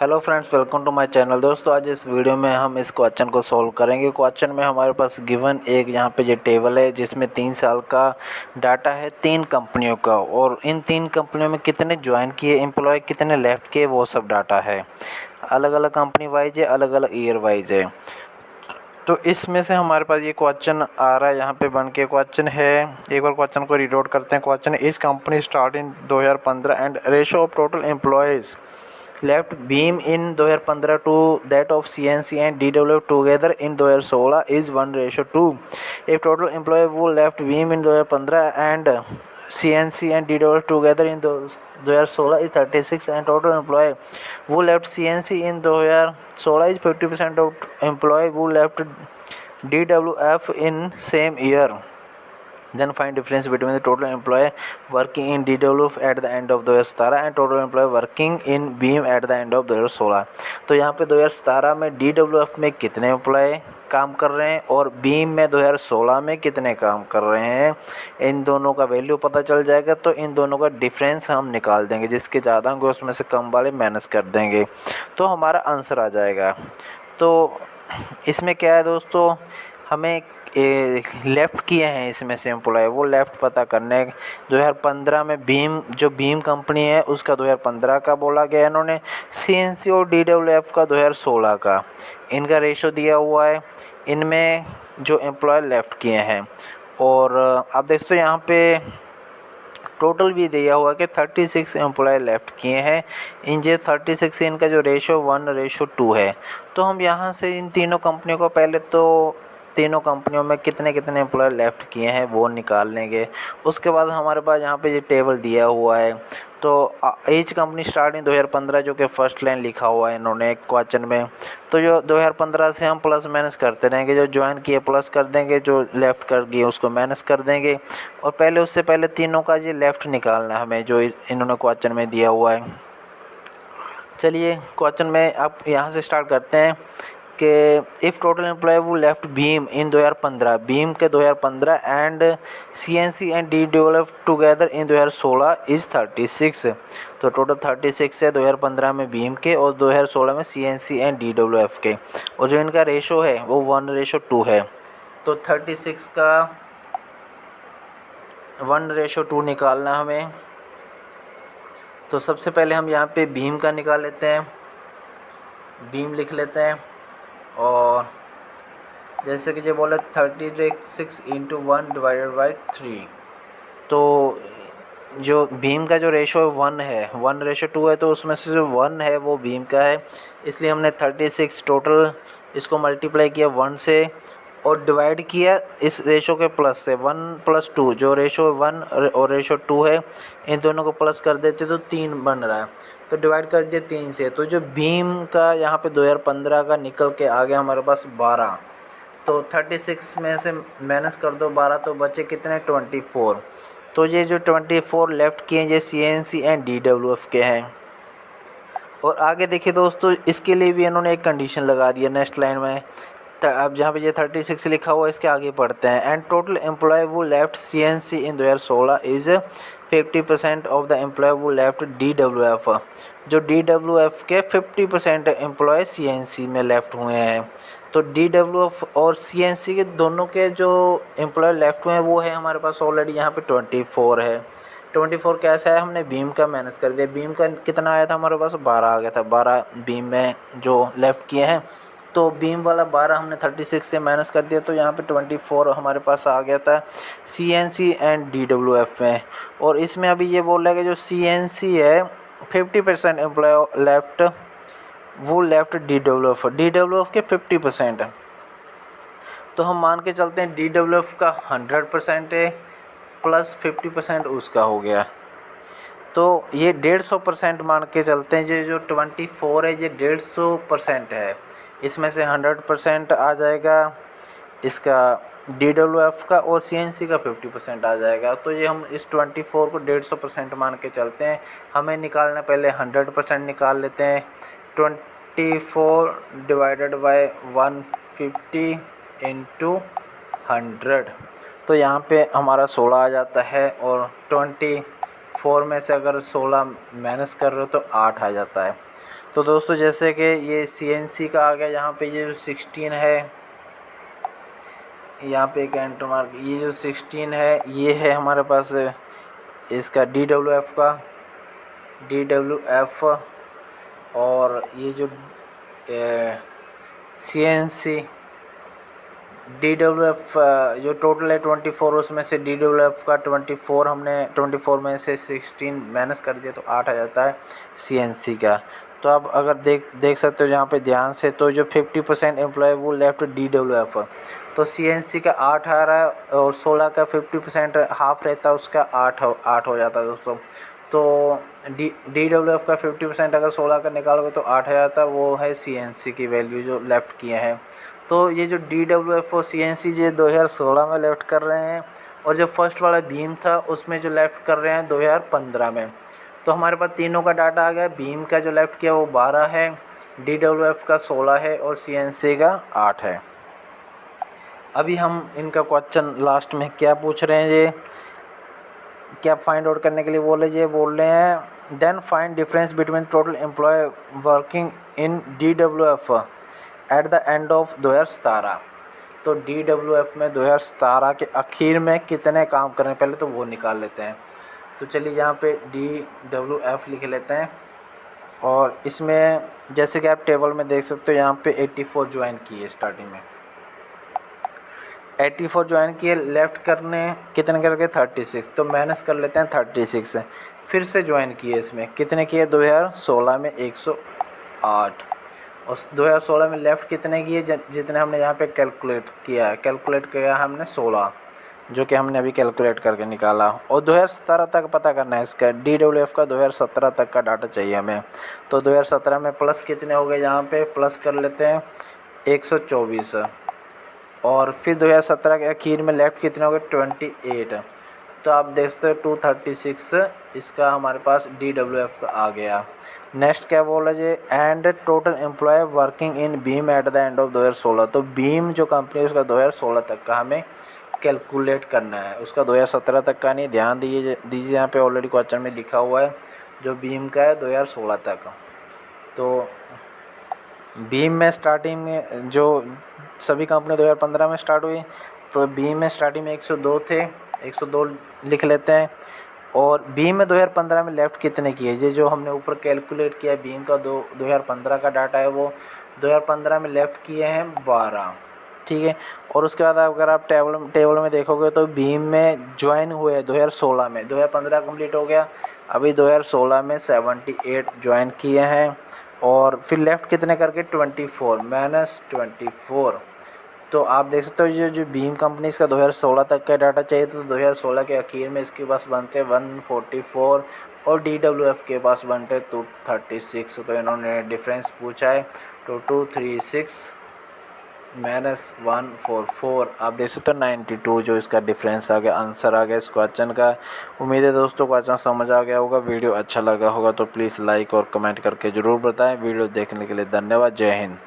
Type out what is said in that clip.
Hello friends, welcome to my channel. दोस्तों, आज इस वीडियो में हम इस क्वेश्चन को सॉल्व करेंगे। क्वेश्चन में हमारे पास गिवन एक यहाँ पे ये टेबल है जिसमें 3 साल का डाटा है 3 कंपनियों का, और इन 3 कंपनियों में कितने ज्वाइन किए एम्प्लॉय, कितने लेफ्ट किए, वो सब डाटा है। अलग अलग कंपनी वाइज है, अलग अलग ईयर वाइज है। तो इसमें से हमारे पास ये क्वेश्चन आ रहा है, यहाँ पे बन के क्वेश्चन है। एक बार क्वेश्चन को रीड आउट करते हैं। क्वेश्चन इस company start in 2015 and ratio of total employees left beam in 2015 to that of CNC and DWF together in 2016 is 1:2. If total employee who left beam in 2015 and CNC and DWF together in 2016 is 36 and total employee who left CNC in 2016 is 50% of employee who left DWF in same year. Then find difference between the total employee working in DWF at the end of 2017 and total employee working in BEAM at the end of 2016। तो यहाँ पे 2017 में DWF में कितने employ काम कर रहे हैं और BEAM में 2016 में कितने काम कर रहे हैं, इन दोनों का वैल्यू पता चल जाएगा। तो इन दोनों का डिफरेंस हम निकाल देंगे, जिसके ज़्यादा होंगे उसमें से कम वाले माइनस कर देंगे, तो हमारा आंसर आ जाएगा। तो इसमें क्या है दोस्तों, हमें लेफ़्ट किए हैं इसमें से एम्प्लॉय, वो लेफ़्ट पता करने। 2015 में बीम कंपनी है उसका 2015 का बोला गया इन्होंने, CNC और DWF का 2016 का, इनका रेशो दिया हुआ है। इनमें जो एम्प्लॉय लेफ़्ट किए हैं, और आप देख सकते हो यहाँ पे टोटल भी दिया हुआ कि 36 एम्प्लॉय लेफ़्ट किए हैं। इन जो 36 से इनका जो रेशो 1:2 है। तो हम यहाँ से इन तीनों कंपनियों को पहले तो तीनों कंपनियों में कितने कितने एम्प्लॉय लेफ़्ट किए हैं वो निकाल लेंगे। उसके बाद हमारे पास यहाँ पे ये टेबल दिया हुआ है। तो ईच कंपनी स्टार्ट इन 2015 जो कि फर्स्ट लाइन लिखा हुआ है इन्होंने क्वेश्चन में। तो जो 2015 से हम प्लस माइनस करते रहेंगे, जो ज्वाइन किए प्लस कर देंगे, जो लेफ़्ट कर दिए उसको माइनस कर देंगे। और उससे पहले तीनों का ये लेफ़्ट निकालना है हमें, जो इन्होंने क्वेश्चन में दिया हुआ है। चलिए क्वेश्चन में आप यहाँ से स्टार्ट करते हैं कि इफ़ टोटल एम्प्लॉय वो लेफ्ट बीम इन 2015, बीम के 2015 and CNC and DWF together in 2016 is 36। तो टोटल 36 है 2015 में बीम के और 2016 में CNC एंड DWF के, और जो इनका रेशो है वो 1:2 है। तो 36 का 1:2 निकालना हमें। तो सबसे पहले हम यहाँ पे बीम का निकाल लेते हैं, बीम लिख लेते हैं। और जैसे कि जो बोले 36 × 1/3। तो जो बीम का जो रेशो है 1 है, 1:2 है। तो उसमें से जो 1 है वो बीम का है, इसलिए हमने 36 टोटल इसको मल्टीप्लाई किया 1 से और डिवाइड किया इस रेशो के प्लस से। 1 + 2 जो रेशो 1 और रेशो 2 है, इन दोनों को प्लस कर देते तो 3 बन रहा है। तो डिवाइड कर दिया 3 से। तो जो बीम का यहाँ पे 2015 का निकल के आ गया हमारे पास 12। तो 36 में से माइनस कर दो 12, तो बचे कितने 24। तो ये जो 24 लेफ़्ट किए ये CNC एंड DWF के हैं। और आगे देखिए दोस्तों, इसके लिए भी इन्होंने एक कंडीशन लगा दिया नेक्स्ट लाइन में। अब जहाँ पे ये 36 लिखा हुआ है इसके आगे पढ़ते हैं। एंड टोटल एम्प्लॉय वो left CNC in 2016 is 50% of the employee वो लेफ्ट DWF। जो DWF के 50% एम्प्लॉय CNC में लेफ़्ट हुए हैं। तो DWF और CNC के दोनों के जो एम्प्लॉय लेफ़्ट हुए हैं वो है हमारे पास ऑलरेडी यहाँ पे 24 है। 24 कैसा है, हमने बीम का माइनस कर दिया। बीम का कितना आया था हमारे पास 12 आ गया था। 12 बीम में जो लेफ़्ट किए हैं, तो बीम वाला 12 हमने 36 से माइनस कर दिया, तो यहाँ पे 24 हमारे पास आ गया था CNC एंड DWF में। और इसमें अभी ये बोल रहा है कि जो CNC है 50% एम्प्लॉय लेफ़्ट वो लेफ़्ट DWF के 50%। तो हम मान के चलते हैं DWF का 100% है प्लस 50% उसका हो गया। तो ये 150% मान के चलते हैं। ये जो 24 है ये 150% है। इसमें से 100% आ जाएगा इसका DWF का, और CNC का 50% आ जाएगा। तो ये हम इस 24 को 150% मान के चलते हैं। हमें निकालना पहले 100% निकाल लेते हैं। 24 डिवाइडेड बाय 150 × 100। तो यहाँ पे हमारा 16 आ जाता है, और 4 में से अगर 16 माइनस कर रहे हो तो 8 आ जाता है। तो दोस्तों जैसे कि ये CNC का आ गया, यहाँ पे ये जो 16 है, यहाँ पे एक एंटर मार्क, ये जो 16 है ये है हमारे पास इसका DWF का DWF, और ये जो CNC DWF जो टोटल है 24, उसमें से DWF का 24 हमने 24 में से 16 माइनस कर दिया तो 8 आ जाता है CNC का। तो आप अगर देख सकते हो यहाँ पे ध्यान से, तो जो 50% एम्प्लॉय वो लेफ्ट DWF, तो CNC का 8 आ रहा है और 16 का 50% हाफ रहता है, उसका 8 हो जाता है दोस्तों। तो DWF का 50% अगर 16 का निकालोगे तो 8 आ जाता है, वो है CNC की वैल्यू जो लेफ़्ट किए हैं। तो ये जो DWF और CNC ये 2016 में लेफ़्ट कर रहे हैं, और जो फर्स्ट वाला बीम था उसमें जो लेफ़्ट कर रहे हैं 2015 में। तो हमारे पास तीनों का डाटा आ गया। बीम का जो लेफ़्ट किया वो 12 है, DWF का 16 है और CNC का 8 है। अभी हम इनका क्वेश्चन लास्ट में क्या पूछ रहे हैं, ये क्या फाइंड आउट करने के लिए बोल रहे हैं then find difference between total employ working in DWF at the end of 2017। तो DWF में 2017 के आखिर में कितने काम कर रहे हैं पहले तो वो निकाल लेते हैं। तो चलिए यहाँ पे DWF लिख लेते हैं, और इसमें जैसे कि आप टेबल में देख सकते हो यहाँ पे 84 ज्वाइन किए स्टार्टिंग में, 84 ज्वाइन किए, लेफ़्ट करने कितने करके 36, तो माइनस कर लेते हैं 36। फिर से ज्वाइन किए, इसमें कितने किए 2016 में 108, और 2016 में लेफ़्ट कितने किए जितने हमने यहाँ पे कैलकुलेट किया हमने 16, जो कि हमने अभी कैलकुलेट करके निकाला। और 2017 तक पता करना है इसका, DWF का 2017 तक का डाटा चाहिए हमें। तो 2017 में प्लस कितने हो गए, यहाँ पे प्लस कर लेते हैं 124, और फिर 2017 के आखिर में लेफ़्ट कितने हो गए 28। तो आप देख सकते हो 236 इसका हमारे पास DWF का आ गया। नेक्स्ट क्या बोला जी, and total employ working in beam at the end of 2016। तो बीम जो कंपनी है उसका 2016 तक का हमें कैलकुलेट करना है, उसका 2017 तक का नहीं। ध्यान दीजिए यहाँ पे ऑलरेडी क्वेश्चन में लिखा हुआ है जो बीम का है 2016 तक। तो बीम में स्टार्टिंग में जो सभी कंपनी 2015 में स्टार्ट हुई, तो बीम में स्टार्टिंग में 102 थे, 102 लिख लेते हैं। और बीम में 2015 में लेफ़्ट कितने किए, ये जो हमने ऊपर कैलकुलेट किया बीम का 2015 का डाटा है, वो 2015 में लेफ़्ट किए हैं 12, ठीक है। और उसके बाद अगर आप टेबल में देखोगे तो बीम में ज्वाइन हुए 2016 में, 2015 कंप्लीट हो गया, अभी 2016 में 78 ज्वाइन किए हैं, और फिर लेफ़्ट कितने करके 24 माइनस 24। तो आप देख सकते हो जो बीम कंपनी इसका 2016 तक का डाटा चाहिए, तो 2016 के आखिर में इसके पास बनते 144, और DWF के पास बनते 236। तो इन्होंने डिफरेंस पूछा है, तो 236 माइनस 144, आप देख सकते हो 92 जो इसका डिफरेंस आ गया, आंसर आ गया इस क्वेश्चन का। उम्मीद है दोस्तों क्वेश्चन समझ आ गया होगा। वीडियो अच्छा लगा होगा तो प्लीज़ लाइक और कमेंट करके ज़रूर बताएं। वीडियो देखने के लिए धन्यवाद। जय हिंद।